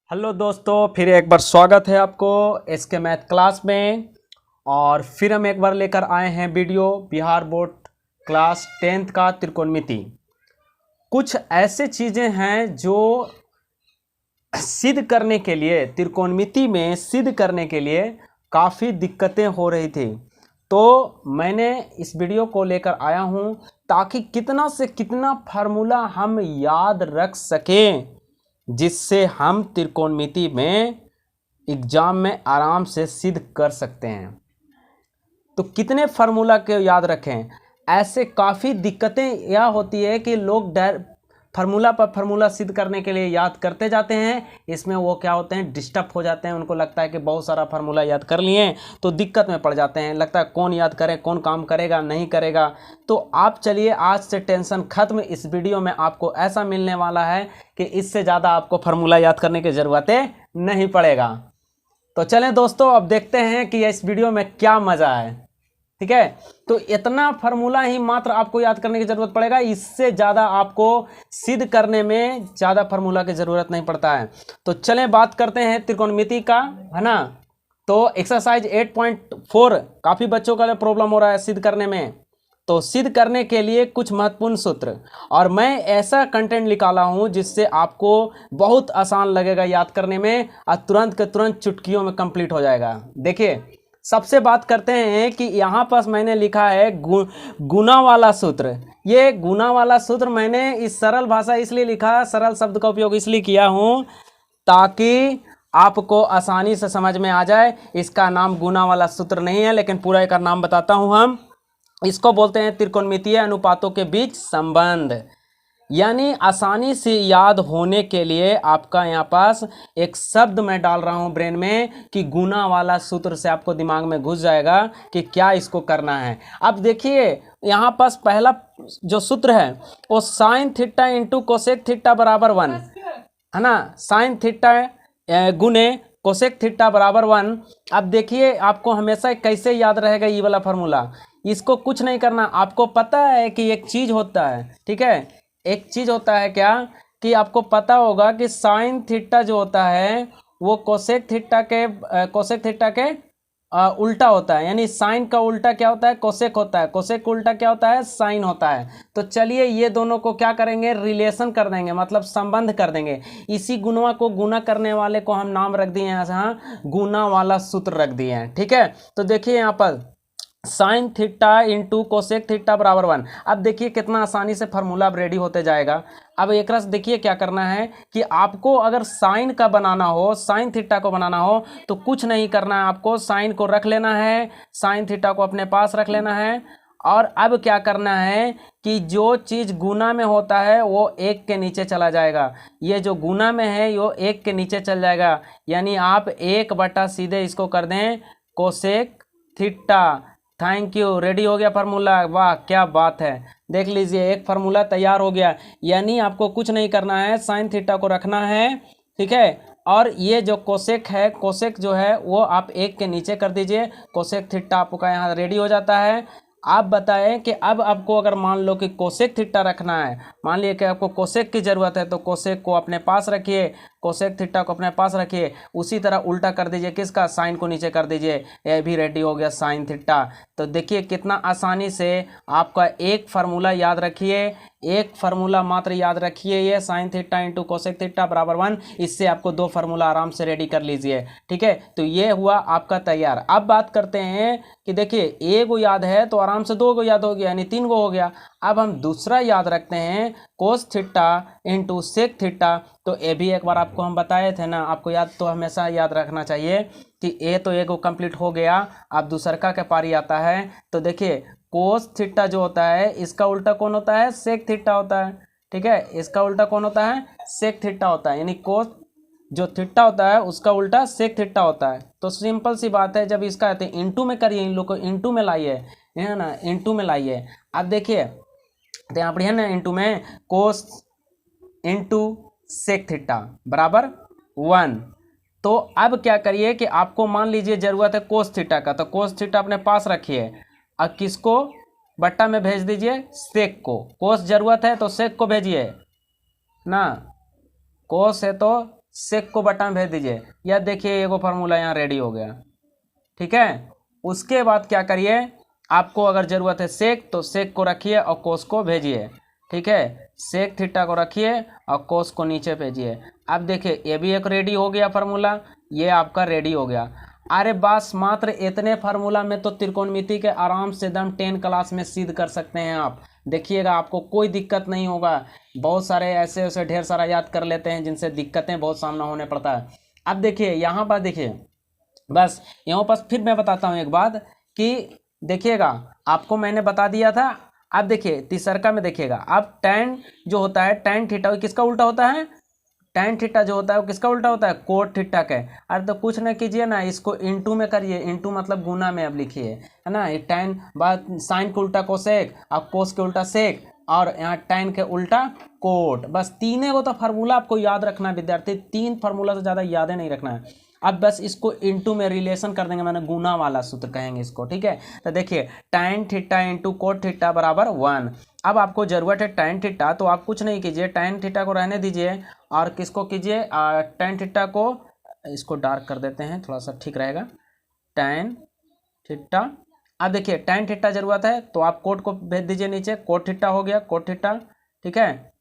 Hello दोस्तों, फिर एक बार स्वागत है आपको एसके मैथ क्लास में। और फिर हम एक बार लेकर आए हैं video Bihar board class 10th का त्रिकोणमिति। कुछ ऐसे चीज़ें हैं जो सिद्ध करने के लिए, त्रिकोणमिति में सिद्ध करने के लिए काफ़ी दिक्कतें हो रही थी। तो मैंने इस वीडियो को लेकर आया हूँ ताकि कितना से कितना फार्मूला हम याद रख सकें, जिससे हम त्रिकोणमिति में एग्जाम में आराम से सिद्ध कर सकते हैं। तो कितने फार्मूला के याद रखें? ऐसे काफ़ी दिक्कतें यह होती है कि लोग फार्मूला पर फार्मूला सिद्ध करने के लिए याद करते जाते हैं, इसमें वो क्या होते हैं, डिस्टर्ब हो जाते हैं। उनको लगता है कि बहुत सारा फार्मूला याद कर लिए तो दिक्कत में पड़ जाते हैं। लगता है कौन याद करे, कौन काम करेगा, नहीं करेगा। तो आप चलिए, आज से टेंशन खत्म। इस वीडियो में आपको ऐसा मिलने वाला है कि इससे ज़्यादा आपको फार्मूला याद करने की ज़रूरत नहीं पड़ेगा। तो चलें दोस्तों, अब देखते हैं कि इस वीडियो में क्या मज़ा है। ठीक है, तो इतना फार्मूला ही मात्र आपको याद करने की जरूरत पड़ेगा, इससे ज़्यादा आपको सिद्ध करने में ज़्यादा फार्मूला की ज़रूरत नहीं पड़ता है। तो चलें बात करते हैं त्रिकोणमिति का, है ना। तो एक्सरसाइज 8.4 काफ़ी बच्चों का प्रॉब्लम हो रहा है सिद्ध करने में। तो सिद्ध करने के लिए कुछ महत्वपूर्ण सूत्र, और मैं ऐसा कंटेंट निकाला हूं जिससे आपको बहुत आसान लगेगा याद करने में, और तुरंत के तुरंत चुटकियों में कंप्लीट हो जाएगा। देखिए, सबसे बात करते हैं कि यहाँ पास मैंने लिखा है गुना वाला सूत्र। ये गुना वाला सूत्र मैंने इस सरल भाषा इसलिए लिखा, सरल शब्द का उपयोग इसलिए किया हूँ ताकि आपको आसानी से समझ में आ जाए। इसका नाम गुना वाला सूत्र नहीं है, लेकिन पूरा इसका नाम बताता हूँ। हम इसको बोलते हैं त्रिकोणमितीय अनुपातों के बीच संबंध। यानी आसानी से याद होने के लिए आपका यहाँ पास एक शब्द मैं डाल रहा हूँ ब्रेन में कि गुना वाला सूत्र, से आपको दिमाग में घुस जाएगा कि क्या इसको करना है। अब देखिए, यहाँ पास पहला जो सूत्र है वो sine theta into cosec theta बराबर 1 है ना। साइन थीटा गुने कोसेक थीटा बराबर 1। अब देखिए, आपको हमेशा कैसे याद रहेगा ये वाला फार्मूला। इसको कुछ नहीं करना, आपको पता है कि एक चीज़ होता है, ठीक है, एक चीज़ होता है क्या, कि आपको पता होगा कि साइन थीटा जो होता है वो कोसेक थीटा के उल्टा होता है। यानी साइन का उल्टा क्या होता है, कोसेक होता है। कोसेक का उल्टा क्या होता है, साइन होता है। तो चलिए, ये दोनों को क्या करेंगे, रिलेशन कर देंगे, मतलब संबंध कर देंगे। इसी गुणा को गुना करने वाले को हम नाम रख दिए हैं यहाँ, गुना वाला सूत्र रख दिए हैं। ठीक है, तो देखिए यहाँ पर sine theta into cosec theta बराबर 1। अब देखिए कितना आसानी से फार्मूला रेडी होते जाएगा। अब एक रस देखिए क्या करना है कि आपको अगर साइन का बनाना हो, साइन थीटा को बनाना हो, तो कुछ नहीं करना है, आपको साइन को रख लेना है, साइन थीटा को अपने पास रख लेना है। और अब क्या करना है कि जो चीज़ गुना में होता है वो एक के नीचे चला जाएगा। ये जो गुना में है वो एक के नीचे चल जाएगा। यानी आप 1 सीधे इसको कर दें cosec theta. Thank you, ready हो गया फार्मूला। वाह क्या बात है, देख लीजिए एक फार्मूला तैयार हो गया। यानी आपको कुछ नहीं करना है, साइन थीटा को रखना है, ठीक है। और ये जो कोसेक है, कोसेक जो है वो आप एक के नीचे कर दीजिए, कोसेक थीटा आपका यहाँ रेडी हो जाता है। आप बताएं कि अब आपको अगर मान लो कि कोसेक थीटा रखना है, मान लिया कि आपको कोसेक की ज़रूरत है, तो कोसेक को अपने पास रखिए, कोसेक थीटा को अपने पास रखिए। उसी तरह उल्टा कर दीजिए, किसका, साइन को नीचे कर दीजिए। ये भी रेडी हो गया साइन थीटा। तो देखिए कितना आसानी से आपका एक फार्मूला याद रखिए, एक फार्मूला मात्र याद रखिए, ये sine theta into cosec theta बराबर 1। इससे आपको 2 फार्मूला आराम से रेडी कर लीजिए। ठीक है, तो ये हुआ आपका तैयार। अब बात करते हैं कि देखिए, एक गो याद है तो आराम से 2 गो याद हो गया, यानी 3 गो हो गया। अब हम दूसरा याद रखते हैं, cos theta into sec theta. तो ये भी एक बार आपको हम बताए थे ना, आपको याद तो हमेशा याद रखना चाहिए कि ए तो एक कंप्लीट हो गया। अब दूसरका के पारी आता है। तो देखिए, कोस थीटा जो होता है इसका उल्टा कौन होता है, सेक थीटा होता है। ठीक है, इसका उल्टा कौन होता है, सेक थीटा होता है। यानी कोस जो थीटा होता है उसका उल्टा सेक थीटा होता है। तो सिंपल सी बात है, जब इसका आते हैं इंटू में करिए, इन लोग को इंटू में लाइए, है ना, इंटू में लाइए। अब देखिए, तो यहाँ पर है ना, इंटू में कोस इंटू सेक थीटा बराबर 1। तो अब क्या करिए कि आपको मान लीजिए ज़रूरत है कोस थीटा का, तो कोस थीटा अपने पास रखिए। अब किसको बट्टा में भेज दीजिए, सेक को। कोस ज़रूरत है तो सेक को भेजिए ना, कोस है तो सेक को बटा में भेज दीजिए। या देखिए एगो फार्मूला यहाँ रेडी हो गया, ठीक है। उसके बाद क्या करिए, आपको अगर ज़रूरत है सेक तो सेक को रखिए और कोस को भेजिए, ठीक है। सेक थीटा को रखिए और कोस को नीचे भेजिए। अब देखिए ये भी एक रेडी हो गया फार्मूला, ये आपका रेडी हो गया। अरे बस मात्र इतने फार्मूला में तो त्रिकोणमिति के आराम से एकदम 10 क्लास में सिद्ध कर सकते हैं आप। देखिएगा आपको कोई दिक्कत नहीं होगा। बहुत सारे ऐसे ऐसे ढेर सारा याद कर लेते हैं जिनसे दिक्कतें बहुत सामना होने पड़ता है। अब देखिए यहाँ पर देखिए, बस यहाँ पर फिर मैं बताता हूँ एक बात कि देखिएगा आपको मैंने बता दिया था। अब देखिए तीसरका में देखिएगा, अब tan जो होता है tan थीटा किसका उल्टा होता है, tan थीटा जो होता है वो किसका उल्टा होता है, कोट थीटा का। अरे तो कुछ ना कीजिए ना, इसको इंटू में करिए, इंटू मतलब गुना में अब लिखिए, है ना। ये tan बात साइन के उल्टा कोसेक और कोस के उल्टा सेक और यहाँ tan के उल्टा कोट। बस तीनों को तो फार्मूला आपको याद रखना है विद्यार्थी, 3 फार्मूला से ज़्यादा याद नहीं रखना है। अब बस इसको इंटू में रिलेशन कर देंगे, मैंने गुना वाला सूत्र कहेंगे इसको, ठीक है। तो देखिए tan theta into cot theta बराबर 1। अब आपको ज़रूरत है tan थीटा, तो आप कुछ नहीं कीजिए, tan थीटा को रहने दीजिए और किसको कीजिए, tan थीटा को, इसको डार्क कर देते हैं थोड़ा सा ठीक रहेगा, tan थीटा। अब देखिए tan थीटा ज़रूरत है तो आप कोट को भेज दीजिए नीचे, कोट थीटा हो गया, कोट थीटा, ठीक है।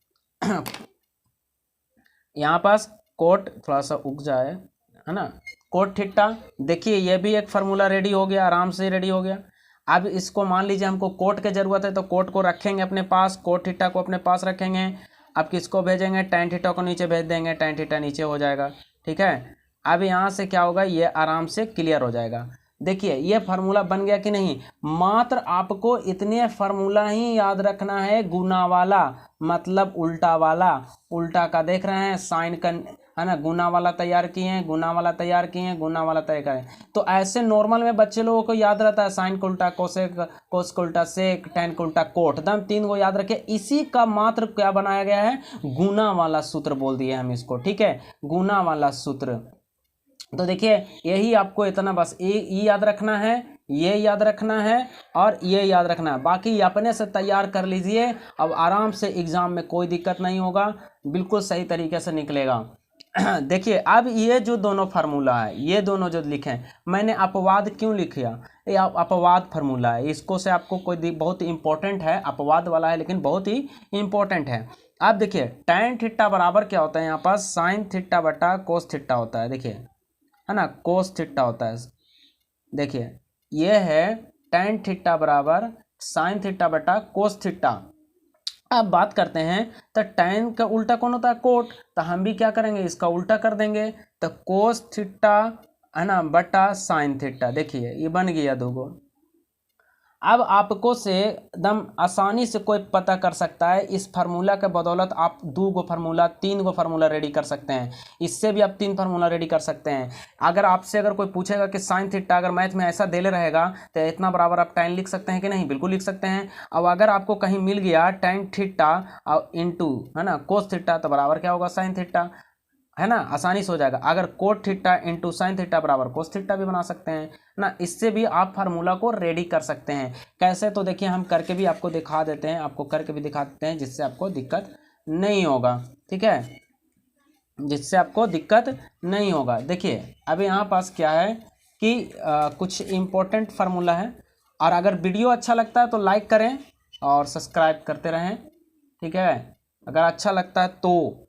यहाँ पास कोट थोड़ा सा उग जाए, है ना, कोट थीटा। देखिए ये भी एक फार्मूला रेडी हो गया, आराम से रेडी हो गया। अब इसको मान लीजिए हमको कोट की ज़रूरत है तो कोट को रखेंगे अपने पास, कोट थीटा को अपने पास रखेंगे। अब किसको भेजेंगे, tan थीटा को नीचे भेज देंगे, tan थीटा नीचे हो जाएगा, ठीक है। अब यहाँ से क्या होगा, ये आराम से क्लियर हो जाएगा। देखिए ये फार्मूला बन गया कि नहीं। मात्र आपको इतने फार्मूला ही याद रखना है, गुना वाला मतलब उल्टा वाला, उल्टा का देख रहे हैं साइन का, है ना, गुना वाला तैयार किए हैं, गुना वाला तैयार किए हैं, गुना वाला तैयार करें। तो ऐसे नॉर्मल में बच्चे लोगों को याद रहता है साइन को उल्टा कोसेक, कोस को उल्टा सेक, tan को उल्टा कोट, दम 3 को याद रखे। इसी का मात्र क्या बनाया गया है, गुना वाला सूत्र बोल दिए हम इसको, ठीक है, गुना वाला सूत्र। तो देखिए यही आपको इतना बस ये याद रखना है, ये याद रखना है और ये याद रखना है, बाकी अपने से तैयार कर लीजिए। अब आराम से एग्जाम में कोई दिक्कत नहीं होगा, बिल्कुल सही तरीके से निकलेगा। देखिए अब ये जो दोनों फार्मूला है, ये दोनों जो लिखे हैं, मैंने अपवाद क्यों लिखा, ये अपवाद फार्मूला है, इसको से आपको कोई बहुत इंपॉर्टेंट है, अपवाद वाला है लेकिन बहुत ही इंपॉर्टेंट है। अब देखिए tan थीटा बराबर क्या होता है, यहाँ पर साइन थीटा बटा कोस थीटा होता है, देखिए, है ना, कोस थीटा होता है। देखिए ये है tan थीटा बराबर साइन थीटा बटा कोस थीटा। अब बात करते हैं तो tan का उल्टा कौन होता है, कोट, तो हम भी क्या करेंगे, इसका उल्टा कर देंगे, तो कोस थीटा, है ना, बटा साइन थीटा। देखिए ये बन गया दोगो। अब आपको से एकदम आसानी से कोई पता कर सकता है, इस फार्मूला के बदौलत आप 2 गो फार्मूला 3 गो फार्मूला रेडी कर सकते हैं, इससे भी आप 3 फार्मूला रेडी कर सकते हैं। अगर आपसे अगर कोई पूछेगा कि साइन थीटा अगर मैथ में ऐसा देले रहेगा तो इतना बराबर आप tan लिख सकते हैं कि नहीं, बिल्कुल लिख सकते हैं। अब अगर आपको कहीं मिल गया tan थीटा और इंटू, है ना, कोस थीटा, तो बराबर क्या होगा, साइन थीटा, है ना, आसानी से हो जाएगा। अगर cot theta into sine theta बराबर कोस थीटा भी बना सकते हैं ना, इससे भी आप फार्मूला को रेडी कर सकते हैं। कैसे, तो देखिए हम करके भी आपको दिखा देते हैं, आपको करके भी दिखा देते हैं जिससे आपको दिक्कत नहीं होगा, ठीक है, जिससे आपको दिक्कत नहीं होगा। देखिए अभी यहाँ पास क्या है कि कुछ इम्पोर्टेंट फार्मूला है, और अगर वीडियो अच्छा लगता है तो लाइक करें और सब्सक्राइब करते रहें, ठीक है, अगर अच्छा लगता है तो।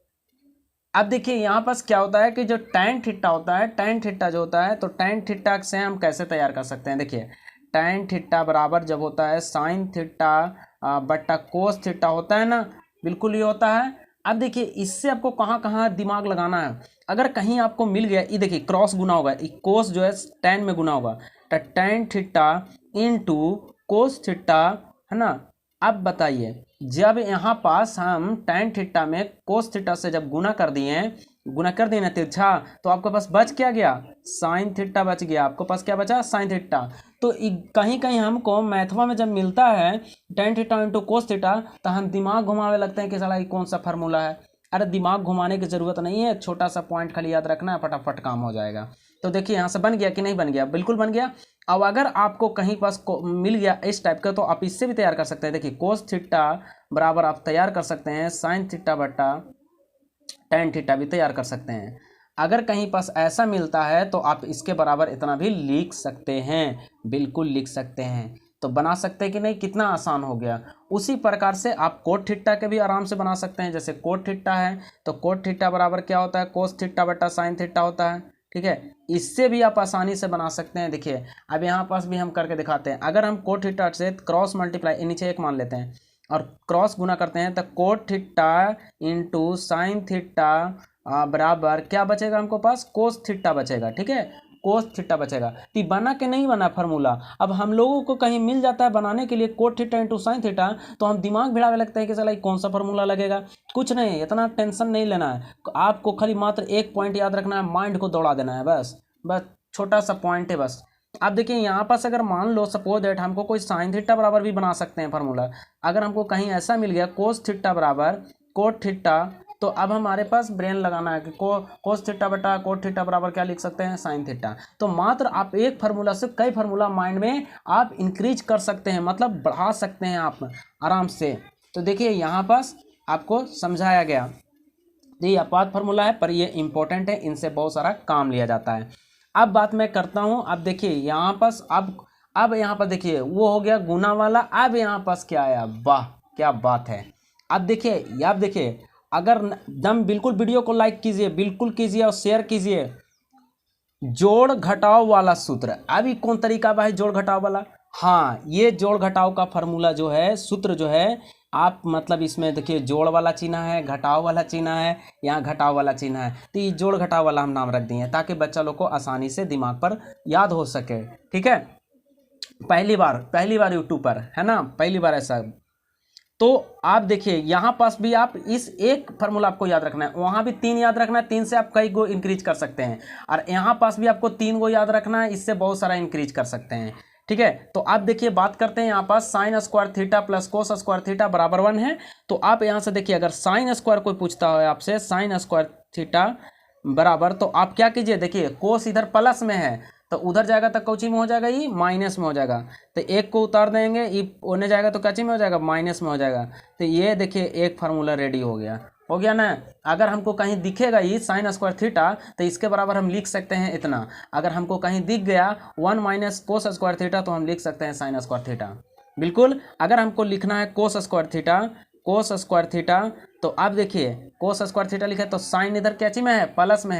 अब देखिए यहाँ पास क्या होता है कि जो tan थीटा होता है, tan थीटा जो होता है, तो tan थीटा से हम कैसे तैयार कर सकते हैं। देखिए tan थीटा बराबर जब होता है साइन थीटा बटा कोस थीटा होता है ना, बिल्कुल ये होता है। अब देखिए इससे आपको कहाँ कहाँ दिमाग लगाना है। अगर कहीं आपको मिल गया, ये देखिए क्रॉस गुना होगा, कोस जो है tan में गुना होगा, तो tan theta into cos theta, है ना। अब बताइए जब यहाँ पास हम tan थीटा में कोस थीटा से जब गुना कर दिए ना तिरछा, तो आपके पास बच क्या गया, साइन थीटा बच गया, आपके पास क्या बचा, साइन थीटा। तो कहीं कहीं हमको मैथवा में जब मिलता है tan theta into cos theta, तो हम दिमाग घुमाने लगते हैं कि साला ये कौन सा फार्मूला है। अरे दिमाग घुमाने की ज़रूरत नहीं है, छोटा सा पॉइंट खाली याद रखना है, फटाफट काम हो जाएगा। तो देखिए यहाँ से बन गया कि नहीं बन गया, बिल्कुल बन गया। अब अगर आपको कहीं पास मिल गया इस टाइप का, तो आप इससे भी तैयार कर सकते हैं। देखिए कोस थीटा बराबर आप तैयार कर सकते हैं साइन थीटा बटा tan थीटा भी तैयार कर सकते हैं। अगर कहीं पास ऐसा मिलता है तो आप इसके बराबर इतना भी लिख सकते हैं, बिल्कुल लिख सकते हैं। तो बना सकते हैं कि नहीं, कितना आसान हो गया। उसी प्रकार से आप कोट थीटा के भी आराम से बना सकते हैं। जैसे कोट थीटा है तो कोट थीटा बराबर क्या होता है, कोस थीटा बटा साइन थीटा होता है, ठीक है। इससे भी आप आसानी से बना सकते हैं। देखिए अब यहाँ पास भी हम करके दिखाते हैं। अगर हम कोट थीटा से क्रॉस मल्टीप्लाई नीचे एक मान लेते हैं और क्रॉस गुना करते हैं तो cot theta into sine theta बराबर क्या बचेगा हमको पास, कोस थीटा बचेगा, ठीक है, कोस थीटा बचेगा। तो बना के नहीं बना फार्मूला। अब हम लोगों को कहीं मिल जाता है बनाने के लिए cot theta into sine theta, तो हम दिमाग भिड़ावे लगते हैं कि चला कौन सा फार्मूला लगेगा। कुछ नहीं, इतना टेंशन नहीं लेना है आपको, खाली मात्र एक पॉइंट याद रखना है, माइंड को दौड़ा देना है, बस छोटा सा पॉइंट है बस। अब देखिए यहाँ पास अगर मान लो सपोज दैट हमको कोई साइन थीटा बराबर भी बना सकते हैं फार्मूला। अगर हमको कहीं ऐसा मिल गया कोस थीटा बराबर कोट थीटा, तो अब हमारे पास ब्रेन लगाना है कि कोस थीटा बटा कोट थीटा बराबर क्या लिख सकते हैं, साइन थीटा। तो मात्र आप एक फार्मूला से कई फार्मूला माइंड में आप इंक्रीज कर सकते हैं, मतलब बढ़ा सकते हैं आप आराम से। तो देखिए यहाँ पास आपको समझाया गया, ये अपवाद फार्मूला है पर ये इंपॉर्टेंट है, इनसे बहुत सारा काम लिया जाता है। अब बात मैं करता हूँ। अब देखिए यहाँ पास अब यहाँ पर देखिए वो हो गया गुना वाला। अब यहाँ पास क्या आया, वाह क्या बात है। अब देखिए अगर दम बिल्कुल वीडियो को लाइक कीजिए, बिल्कुल कीजिए और शेयर कीजिए। जोड़ घटाव वाला सूत्र, अभी कौन तरीका है जोड़ घटाव वाला, हाँ ये जोड़ घटाव का फार्मूला जो है, सूत्र जो है, आप मतलब इसमें देखिए जोड़ वाला चिन्ह है, घटाव वाला चिन्ह है, यहाँ घटाव वाला चिन्ह है, तो ये जोड़ घटाव वाला हम नाम रख दिए हैं ताकि बच्चा लोग को आसानी से दिमाग पर याद हो सके, ठीक है। पहली बार यूट्यूब पर है ना, पहली बार ऐसा। तो आप देखिए यहाँ पास भी आप इस एक फार्मूला आपको याद रखना है, वहाँ भी 3 याद रखना है, 3 से आप कई गो इंक्रीज कर सकते हैं, और यहाँ पास भी आपको 3 गो याद रखना है, इससे बहुत सारा इंक्रीज कर सकते हैं, ठीक है। तो आप देखिए बात करते हैं यहाँ पास sine square theta plus cos square theta बराबर 1 है। तो आप यहाँ से देखिए अगर साइन स्क्वायर कोई पूछता है आपसे, साइन स्क्वायर थीटा बराबर, तो आप क्या कीजिए, देखिए कोस इधर प्लस में है तो उधर जाएगा तो कौची में हो जाएगा, ये माइनस में हो जाएगा। तो एक को उतार देंगे, ये होने जाएगा तो कौची में हो जाएगा, माइनस में हो जाएगा। तो ये देखिए एक फार्मूला रेडी हो गया ना। अगर हमको कहीं दिखेगा ये साइन स्क्वायर थीटा तो इसके बराबर हम लिख सकते हैं इतना। अगर हमको कहीं दिख गया 1 माइनस कोस स्क्वायर थीटा तो हम लिख सकते हैं साइन स्क्वायर थीटा, बिल्कुल। अगर हमको लिखना है कोस स्क्वायर थीटा, तो अब देखिए कोस स्क्वायर थीटा लिखे तो साइन इधर कैची में है, प्लस में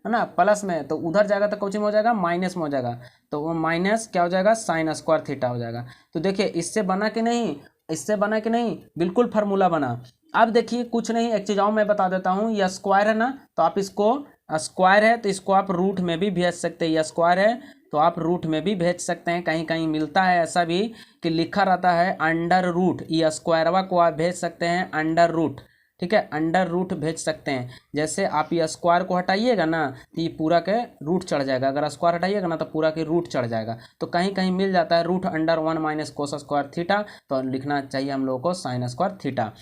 है ना, प्लस में, तो उधर जाएगा तो कौची में हो जाएगा, माइनस में हो जाएगा। तो वो माइनस क्या हो जाएगा, साइन स्क्वायर थीटा हो जाएगा। तो देखिए इससे बना कि नहीं, बिल्कुल फार्मूला बना। अब देखिए कुछ नहीं, एक चीज़ और मैं बता देता हूँ, यह स्क्वायर है ना, तो आप इसको स्क्वायर है तो इसको आप रूट में भी भेज सकते हैं। यह स्क्वायर है तो आप रूट में भी भेज सकते हैं। कहीं कहीं मिलता है ऐसा भी कि लिखा रहता है अंडर रूट, यह स्क्वायरवा को आप भेज सकते हैं अंडर रूट, ठीक है, अंडर रूट भेज सकते हैं। जैसे आप ये स्क्वायर को हटाइएगा ना तो ये पूरा के रूट चढ़ जाएगा, अगर स्क्वायर हटाइएगा ना तो पूरा के रूट चढ़ जाएगा। तो कहीं कहीं मिल जाता है root under 1 minus cos square theta, तो लिखना चाहिए हम लोगों को साइन स्क्वायर थीटा।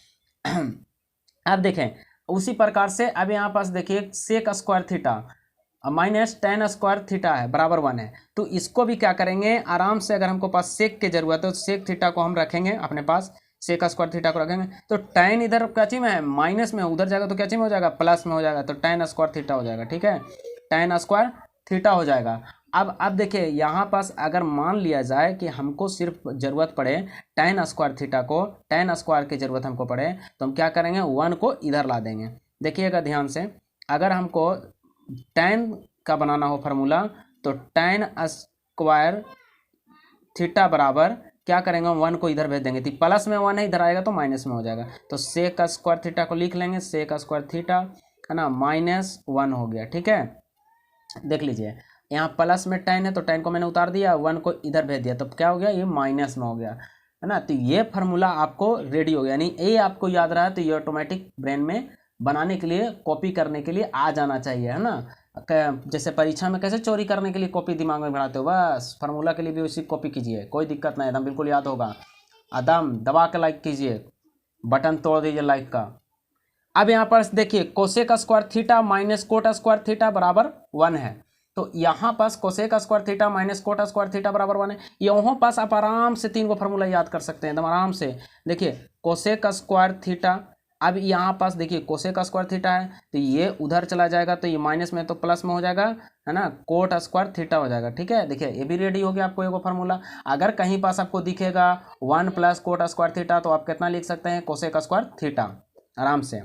अब देखें उसी प्रकार से अब यहाँ पास देखिए sec square theta minus tan square theta है बराबर 1 है। तो इसको भी क्या करेंगे आराम से, अगर हमको पास सेक की जरूरत है तो सेक थीटा को हम रखेंगे अपने पास, सेक स्क्वायर थीटा को रखेंगे तो टैन इधर कैची में है, माइनस में, उधर जाएगा तो कैची में हो जाएगा, प्लस में हो जाएगा, तो टैन स्क्वायर थीटा हो जाएगा, ठीक है, टैन स्क्वायर थीटा हो जाएगा। अब देखिए यहाँ पास अगर मान लिया जाए कि हमको सिर्फ ज़रूरत पड़े टैन स्क्वायर थीटा को, टैन स्क्वायर की ज़रूरत हमको पड़े तो हम क्या करेंगे 1 को इधर ला देंगे। देखिएगा ध्यान से, अगर हमको टैन का बनाना हो फार्मूला तो टैन स्क्वायर थीटा बराबर क्या करेंगे, 1 को इधर भेज देंगे, तो प्लस में 1 है, इधर आएगा तो माइनस में हो जाएगा। तो सेक स्क्वायर थीटा को लिख लेंगे, सेक स्क्वायर थीटा है ना, -1 हो गया, ठीक है। देख लीजिए यहाँ प्लस में टैन है तो टैन को मैंने उतार दिया, 1 को इधर भेज दिया तो क्या हो गया, ये माइनस में हो गया, है ना। तो ये फार्मूला आपको रेडी हो गया, यानी ये आपको याद रहा तो ये ऑटोमेटिक ब्रेन में बनाने के लिए, कॉपी करने के लिए आ जाना चाहिए, है ना। जैसे परीक्षा में कैसे चोरी करने के लिए कॉपी दिमाग में बनाते हो, बस फार्मूला के लिए भी उसी कॉपी कीजिए, कोई दिक्कत नहीं, एकदम बिल्कुल याद होगा। एकदम दबा के लाइक कीजिए, बटन तोड़ दीजिए लाइक का। अब यहाँ पर देखिए cosec square theta minus cot square theta बराबर 1 है। तो यहाँ पास cosec square theta minus cot square theta बराबर 1 है। यहाँ पास आप आराम से 3 को फार्मूला याद कर सकते हैं एकदम आराम से। देखिए कोसेक स्क्वायर थीटा अब यहाँ पास देखिए कोसेक स्क्वायर थीटा है, तो ये उधर चला जाएगा, तो ये माइनस में तो प्लस में हो जाएगा, है ना, कोट स्क्वायर थीटा हो जाएगा। ठीक है, देखिए ये भी रेडी हो गया आपको एक फार्मूला। अगर कहीं पास आपको दिखेगा 1 प्लस कोट स्क्वायर थीटा, तो आप कितना लिख सकते हैं, कोसेक स्क्वायर थीटा, आराम से।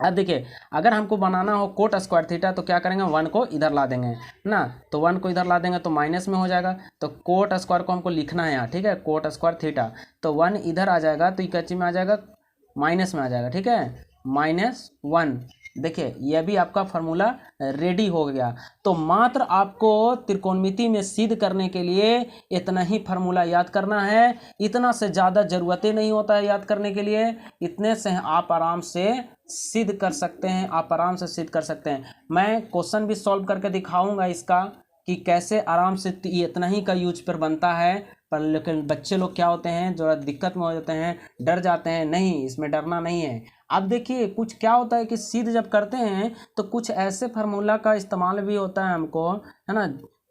अब देखिए अगर हमको बनाना हो कोट स्क्वायर थीटा, तो क्या करेंगे, 1 को इधर ला देंगे ना, तो 1 को इधर ला देंगे तो माइनस में हो जाएगा, तो कोट स्क्वायर को हमको लिखना है यहाँ। ठीक है, कोट स्क्वायर थीटा, तो 1 इधर आ जाएगा, तो इकच्ची में आ जाएगा, माइनस में आ जाएगा। ठीक है, -1। देखिए यह भी आपका फार्मूला रेडी हो गया। तो मात्र आपको त्रिकोणमिति में सिद्ध करने के लिए इतना ही फार्मूला याद करना है, इतना से ज़्यादा ज़रूरतें नहीं होता है याद करने के लिए। इतने से आप आराम से सिद्ध कर सकते हैं, आप आराम से सिद्ध कर सकते हैं। मैं क्वेश्चन भी सॉल्व करके दिखाऊंगा इसका कि कैसे आराम से इतना ही का यूज पर बनता है। पर लेकिन बच्चे लोग क्या होते हैं, जो दिक्कत में हो जाते हैं, डर जाते हैं। नहीं, इसमें डरना नहीं है। अब देखिए कुछ क्या होता है कि सिद्ध जब करते हैं तो कुछ ऐसे फार्मूला का इस्तेमाल भी होता है हमको, है ना,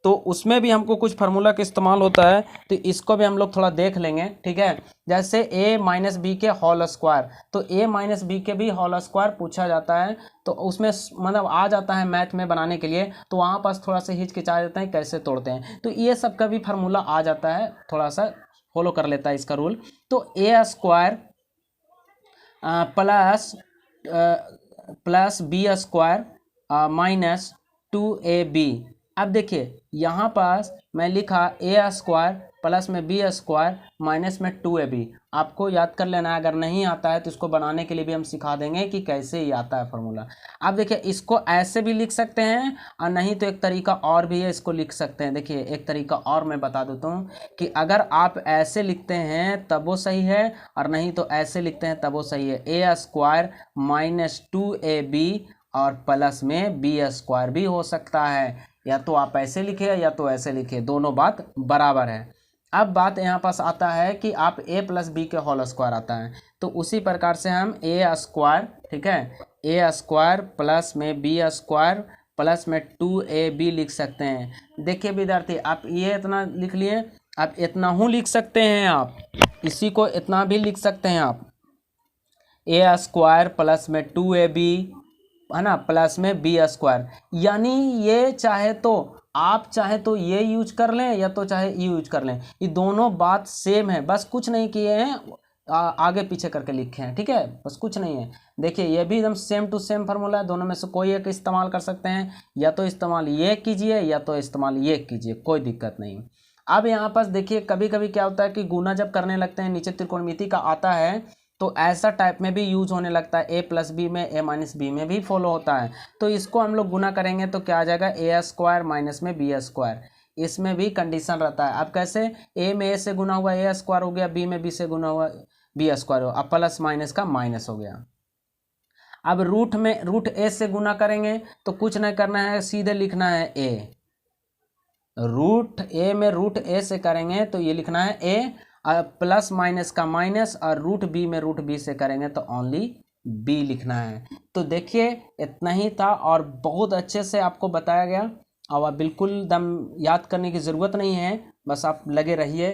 तो उसमें भी हमको कुछ फार्मूला का इस्तेमाल होता है, तो इसको भी हम लोग थोड़ा देख लेंगे। ठीक है, जैसे a माइनस बी के होल स्क्वायर, तो a माइनस बी के भी होल स्क्वायर पूछा जाता है, तो उसमें मतलब आ जाता है मैथ में बनाने के लिए, तो वहाँ पास थोड़ा सा हिचकिचा जाते हैं कैसे तोड़ते हैं, तो ये सब का भी फार्मूला आ जाता है, थोड़ा सा फॉलो कर लेता है इसका रूल। तो a square plus B square minus 2ab। अब देखिए यहाँ पास मैं लिखा a स्क्वायर प्लस में बी स्क्वायर माइनस में 2ab। आपको याद कर लेना है, अगर नहीं आता है तो इसको बनाने के लिए भी हम सिखा देंगे कि कैसे ही आता है फार्मूला। अब देखिए इसको ऐसे भी लिख सकते हैं, और नहीं तो एक तरीका और भी है, इसको लिख सकते हैं। देखिए एक तरीका और मैं बता देता हूँ कि अगर आप ऐसे लिखते हैं तब वो सही है, और नहीं तो ऐसे लिखते हैं तब वो सही है। a स्क्वायर माइनस 2ab और प्लस में बी स्क्वायर भी हो सकता है, या तो आप ऐसे लिखे या तो ऐसे लिखे, दोनों बात बराबर है। अब बात यहाँ पास आता है कि आप a प्लस बी के होल स्क्वायर आता है, तो उसी प्रकार से हम a स्क्वायर, ठीक है, a स्क्वायर प्लस में बी स्क्वायर प्लस में 2ab लिख सकते हैं। देखिए विद्यार्थी, आप ये इतना लिख लिए, आप इतना हूँ लिख सकते हैं, आप इसी को इतना भी लिख सकते हैं आप, a स्क्वायर प्लस में 2ab, है ना, प्लस में बी स्क्वायर। यानी ये चाहे तो आप चाहे तो ये यूज कर लें, या तो चाहे ये यूज कर लें, ये दोनों बात सेम है, बस कुछ नहीं किए हैं, आगे पीछे करके लिखे हैं। ठीक है, बस कुछ नहीं है। देखिए ये भी एकदम सेम टू सेम फार्मूला है, दोनों में से कोई एक इस्तेमाल कर सकते हैं, या तो इस्तेमाल ये कीजिए या तो इस्तेमाल ये कीजिए, कोई दिक्कत नहीं। अब यहाँ पास देखिए कभी कभी क्या होता है कि गुना जब करने लगते हैं, नीचे त्रिकोणमिति का आता है, तो ऐसा टाइप में भी यूज होने लगता है, a प्लस बी में, a माइनस बी में भी फॉलो होता है। तो इसको हम लोग गुना करेंगे तो क्या आ जाएगा, a स्क्वायर माइनस में बी स्क्वायर। इसमें भी कंडीशन रहता है। अब कैसे, a में a से गुना हुआ a स्क्वायर हो गया, b में b से गुना हुआ b स्क्वायर हो, अब प्लस माइनस का माइनस हो गया। अब रूट a से गुना करेंगे तो कुछ नहीं करना है, सीधे लिखना है a। रूट a में रूट a से करेंगे तो ये लिखना है a, प्लस माइनस का माइनस, और रूट बी में रूट बी से करेंगे तो ओनली बी लिखना है। तो देखिए इतना ही था, और बहुत अच्छे से आपको बताया गया, और बिल्कुल दम याद करने की ज़रूरत नहीं है, बस आप लगे रहिए।